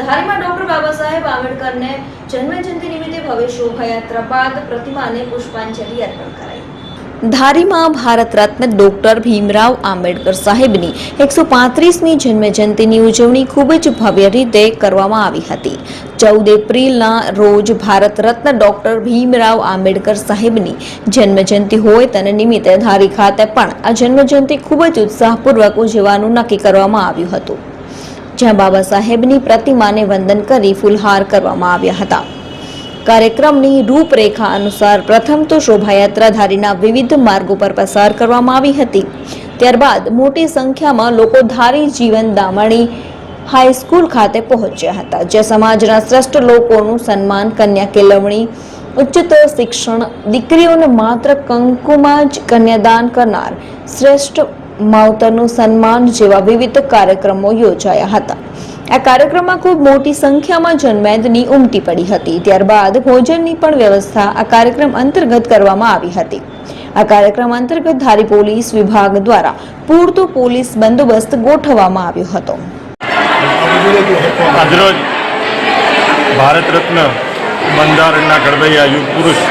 ધારીમાં doctor Baba Saheb આંબેડકરને જન્મજયંતિ નિમિત્તે ભવ્ય શોભાયાત્રા બાદ પ્રતિમાને પુષ્પાંજલિ અર્પણ કરાઈ। ધારીમાં ભારત રત્ન ડોક્ટર ભીમરાવ આંબેડકર સાહેબની 135મી જન્મજયંતિની ઉજવણી ખૂબ જ ભવ્ય રીતે કરવામાં આવી હતી। 14 એપ્રિલના રોજ ભારત રત્ન ડોક્ટર ભીમરાવ આંબેડકર સાહેબની જન્મજયંતિ હોય તેને નિમિત્તે ધારી ખાતે પણ આ જન્મજયંતિ ખૂબ જ ઉત્સાહપૂર્વક ઉજવવાનું નક્કી કરવામાં આવ્યું હતું, જ્યાં બાબા સાહેબની પ્રતિમાને વંદન કરી ફૂલહાર કરવામાં આવ્યા હતા। કાર્યક્રમની રૂપરેખા અનુસાર પ્રથમ તો શોભાયાત્રા ધારીના વિવિધ માર્ગો પર પસાર કરવામાં આવી હતી। ત્યારબાદ મોટી સંખ્યામાં લોકો ધારી જીવન દામણી હાઈસ્કૂલ ખાતે પહોંચ્યા હતા, જ્યાં સમાજના શ્રેષ્ઠ લોકોનું સન્માન, કન્યા કેળવણી, ઉચ્ચતર શિક્ષણ, દીકરીઓને માત્ર કંકુમાં જ કન્યાદાન કરનાર શ્રેષ્ઠ માવતરનું સન્માન જેવા વિવિધ કાર્યક્રમો યોજાયા હતા। આ કાર્યક્રમમાં ખૂબ મોટી સંખ્યામાં જનમેદની ઉમટી પડી હતી। ત્યારબાદ ભોજનની પણ વ્યવસ્થા આ કાર્યક્રમ અંતર્ગત કરવામાં આવી હતી। આ કાર્યક્રમ અંતર્ગત ધારી પોલીસ વિભાગ દ્વારા પૂરતો પોલીસ બંદોબસ્ત ગોઠવવામાં આવ્યો હતો। આજરોજ ભારત રત્ન બંધારણના ઘડવૈયા યુગ પુરુષ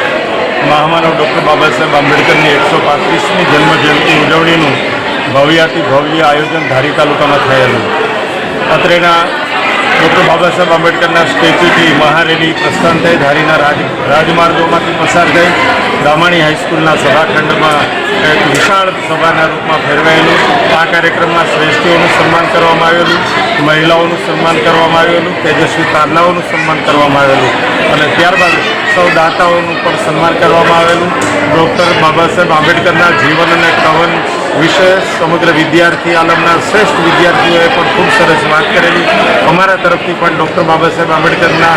મહામાનવ ડૉક્ટર બાબા સાહેબ આંબેડકરની 135મી જન્મજયંતિ ઉજવણીનું ભવ્યાતિ ભવ્ય આયોજન ધારી તાલુકામાં થયેલું। અત્રેના ડૉક્ટર બાબા સાહેબ આંબેડકરના સ્ટેચ્યુથી મહારેલી પ્રસ્થાન થઈ ધારીના રાજમાર્ગોમાંથી પસાર થઈ દામાણી હાઈસ્કૂલના સભાખંડમાં એક વિશાળ સભાના રૂપમાં ફેરવાયેલું। આ કાર્યક્રમમાં શ્રેષ્ઠીઓનું સન્માન કરવામાં આવેલું, મહિલાઓનું સન્માન કરવામાં આવેલું, તેજસ્વી તારલાઓનું સન્માન કરવામાં આવેલું અને ત્યારબાદ સૌ દાતાઓનું પણ સન્માન કરવામાં આવેલું। ડૉક્ટર બાબા સાહેબ આંબેડકરના જીવન અને કવન વિશે સમગ્ર વિદ્યાર્થી આલમના શ્રેષ્ઠ વિદ્યાર્થીઓએ પણ ખૂબ સરસ વાત કરેલી। અમારા તરફથી પણ ડૉક્ટર બાબા સાહેબ આંબેડકરના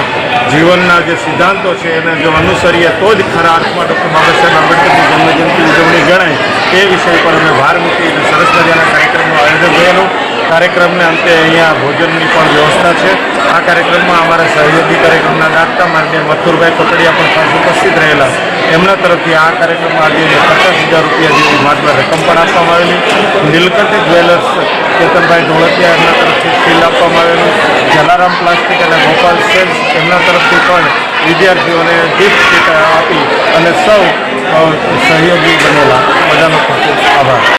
જીવનના જે સિદ્ધાંતો છે એને જો અનુસરીએ તો જ ખરા અર્થમાં ડૉક્ટર બાબા સાહેબ આંબેડકરની જન્મજયંતિ ઉજવણી ગણાય એ વિષય પર અમે ભાર મૂકી અને સરસ મજાના કાર્યક્રમનું આયોજન થયેલું। કાર્યક્રમને અંતે અહીંયા ભોજનની પણ વ્યવસ્થા છે। આ કાર્યક્રમમાં અમારા સહયોગી કાર્યક્રમના દાતા માનનીય મથુરભાઈ કોટડિયા પણ ખાસ ઉપસ્થિત રહેલા। એમના તરફથી આ કાર્યક્રમમાં આજે 50,000 રૂપિયા જેવી માત્ર રકમ પણ આપવામાં આવેલી। નીલકંઠ જ્વેલર્સ કેતનભાઈ ધોળકિયા એમના તરફથી સ્ટીલ આપવામાં આવેલું। જલારામ પ્લાસ્ટિક અને ગોપાલ સેલ્સ એમના તરફથી પણ વિદ્યાર્થીઓને ગિફ્ટ કીટ આપી અને સૌ સહયોગી બનેલા બધાનો ખૂબ ખૂબ આભાર।